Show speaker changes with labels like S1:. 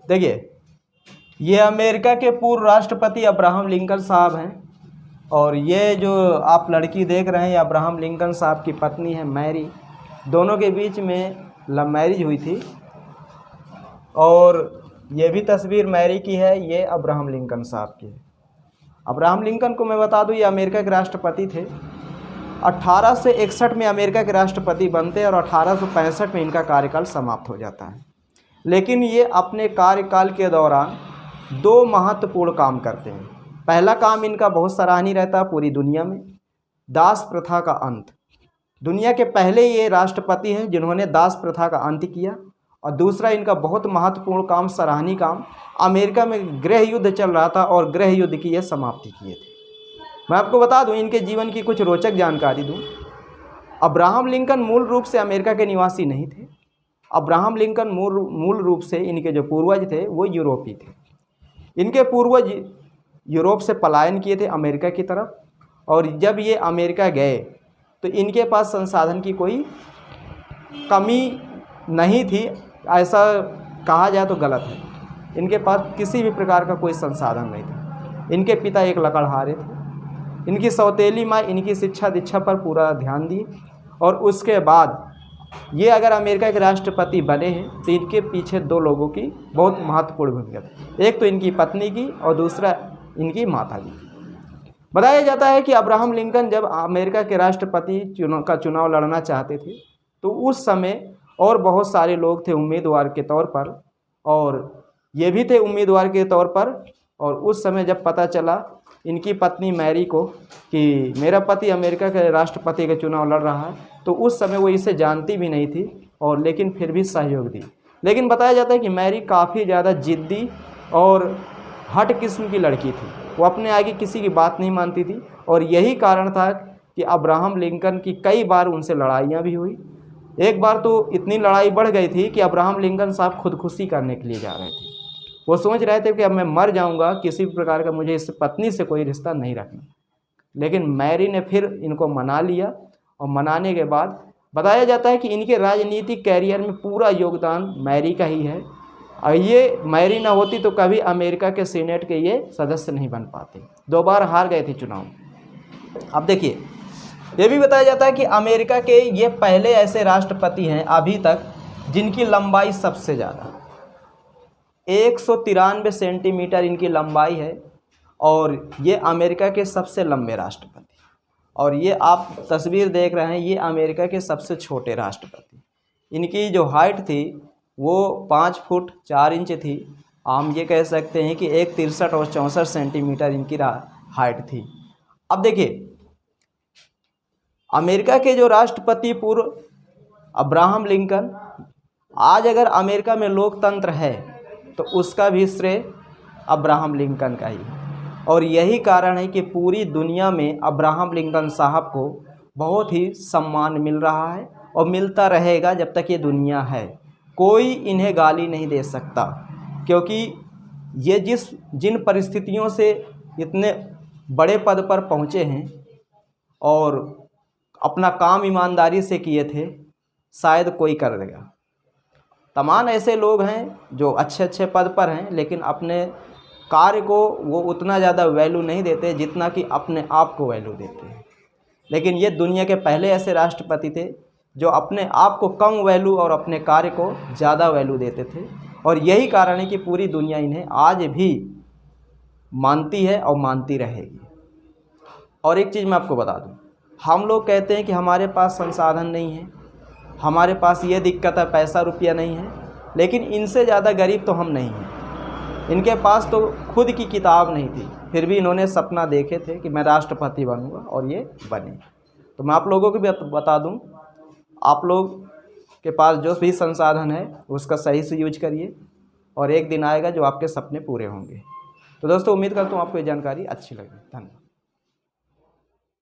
S1: देखिए, ये अमेरिका के पूर्व राष्ट्रपति अब्राहम लिंकन साहब हैं और ये जो आप लड़की देख रहे हैं ये अब्राहम लिंकन साहब की पत्नी है मैरी। दोनों के बीच में लव मैरिज हुई थी और ये भी तस्वीर मैरी की है, ये अब्राहम लिंकन साहब की है। अब्राहम लिंकन को मैं बता दूं ये अमेरिका के राष्ट्रपति थे। 1861 में अमेरिका के राष्ट्रपति बनते हैं और 1865 में इनका कार्यकाल समाप्त हो जाता है। लेकिन ये अपने कार्यकाल के दौरान दो महत्वपूर्ण काम करते हैं। पहला काम इनका बहुत सराहनीय रहता है पूरी दुनिया में, दास प्रथा का अंत। दुनिया के पहले ये राष्ट्रपति हैं जिन्होंने दास प्रथा का अंत किया। और दूसरा इनका बहुत महत्वपूर्ण काम, सराहनीय काम, अमेरिका में गृह युद्ध चल रहा था और गृह युद्ध की ये समाप्ति किए थे। मैं आपको बता दूं, इनके जीवन की कुछ रोचक जानकारी दूं। अब्राहम लिंकन मूल रूप से अमेरिका के निवासी नहीं थे। अब्राहम लिंकन मूल रूप से इनके जो पूर्वज थे वो यूरोपीय थे। इनके पूर्वज यूरोप से पलायन किए थे अमेरिका की तरफ, और जब ये अमेरिका गए तो इनके पास संसाधन की कोई कमी नहीं थी, ऐसा कहा जाए तो गलत है। इनके पास किसी भी प्रकार का कोई संसाधन नहीं था। इनके पिता एक लकड़हारे थे। इनकी सौतेली माँ इनकी शिक्षा दीक्षा पर पूरा ध्यान दी, और उसके बाद ये अगर अमेरिका के राष्ट्रपति बने हैं तो इनके पीछे दो लोगों की बहुत महत्वपूर्ण भूमिका थी। एक तो इनकी पत्नी की और दूसरा इनकी माता की। बताया जाता है कि अब्राहम लिंकन जब अमेरिका के राष्ट्रपति का चुनाव लड़ना चाहते थे तो उस समय और बहुत सारे लोग थे उम्मीदवार के तौर पर, और ये भी थे उम्मीदवार के तौर पर। और उस समय जब पता चला इनकी पत्नी मैरी को कि मेरा पति अमेरिका के राष्ट्रपति का चुनाव लड़ रहा है, तो उस समय वो इसे जानती भी नहीं थी, और लेकिन फिर भी सहयोग दी। लेकिन बताया जाता है कि मैरी काफ़ी ज़्यादा जिद्दी और हट किस्म की लड़की थी। वो अपने आगे किसी की बात नहीं मानती थी, और यही कारण था कि अब्राहम लिंकन की कई बार उनसे लड़ाइयाँ भी हुई। एक बार तो इतनी लड़ाई बढ़ गई थी कि अब्राहम लिंकन साहब खुदकुशी करने के लिए जा रहे थे। वो सोच रहे थे कि अब मैं मर जाऊंगा, किसी भी प्रकार का मुझे इस पत्नी से कोई रिश्ता नहीं रखना। लेकिन मैरी ने फिर इनको मना लिया, और मनाने के बाद बताया जाता है कि इनके राजनीतिक कैरियर में पूरा योगदान मैरी का ही है। और ये मैरी ना होती तो कभी अमेरिका के सीनेट के ये सदस्य नहीं बन पाते। 2 बार हार गए थे चुनाव। अब देखिए, ये भी बताया जाता है कि अमेरिका के ये पहले ऐसे राष्ट्रपति हैं अभी तक जिनकी लंबाई सबसे ज़्यादा 193 सेंटीमीटर इनकी लंबाई है, और ये अमेरिका के सबसे लंबे राष्ट्रपति। और ये आप तस्वीर देख रहे हैं, ये अमेरिका के सबसे छोटे राष्ट्रपति। इनकी जो हाइट थी वो 5 फुट 4 इंच थी। हम ये कह सकते हैं कि 163 और 64 सेंटीमीटर इनकी हाइट थी। अब देखिए, अमेरिका के जो राष्ट्रपति पूर्व अब्राहम लिंकन, आज अगर अमेरिका में लोकतंत्र है तो उसका भी श्रेय अब्राहम लिंकन का ही है। और यही कारण है कि पूरी दुनिया में अब्राहम लिंकन साहब को बहुत ही सम्मान मिल रहा है और मिलता रहेगा जब तक ये दुनिया है। कोई इन्हें गाली नहीं दे सकता, क्योंकि ये जिन परिस्थितियों से इतने बड़े पद पर पहुँचे हैं और अपना काम ईमानदारी से किए थे, शायद कोई कर देगा। तमाम ऐसे लोग हैं जो अच्छे अच्छे पद पर हैं, लेकिन अपने कार्य को वो उतना ज़्यादा वैल्यू नहीं देते जितना कि अपने आप को वैल्यू देते हैं। लेकिन ये दुनिया के पहले ऐसे राष्ट्रपति थे जो अपने आप को कम वैल्यू और अपने कार्य को ज़्यादा वैल्यू देते थे। और यही कारण है कि पूरी दुनिया इन्हें आज भी मानती है और मानती रहेगी। और एक चीज़ मैं आपको बता दूं, हम लोग कहते हैं कि हमारे पास संसाधन नहीं है, हमारे पास ये दिक्कत है, पैसा रुपया नहीं है, लेकिन इनसे ज़्यादा गरीब तो हम नहीं हैं। इनके पास तो खुद की किताब नहीं थी, फिर भी इन्होंने सपना देखे थे कि मैं राष्ट्रपति बनूंगा, और ये बने। तो मैं आप लोगों को भी बता दूं, आप लोग के पास जो भी संसाधन है उसका सही से यूज करिए, और एक दिन आएगा जो आपके सपने पूरे होंगे। तो दोस्तों, उम्मीद करता हूँ आपको ये जानकारी अच्छी लगी। धन्यवाद।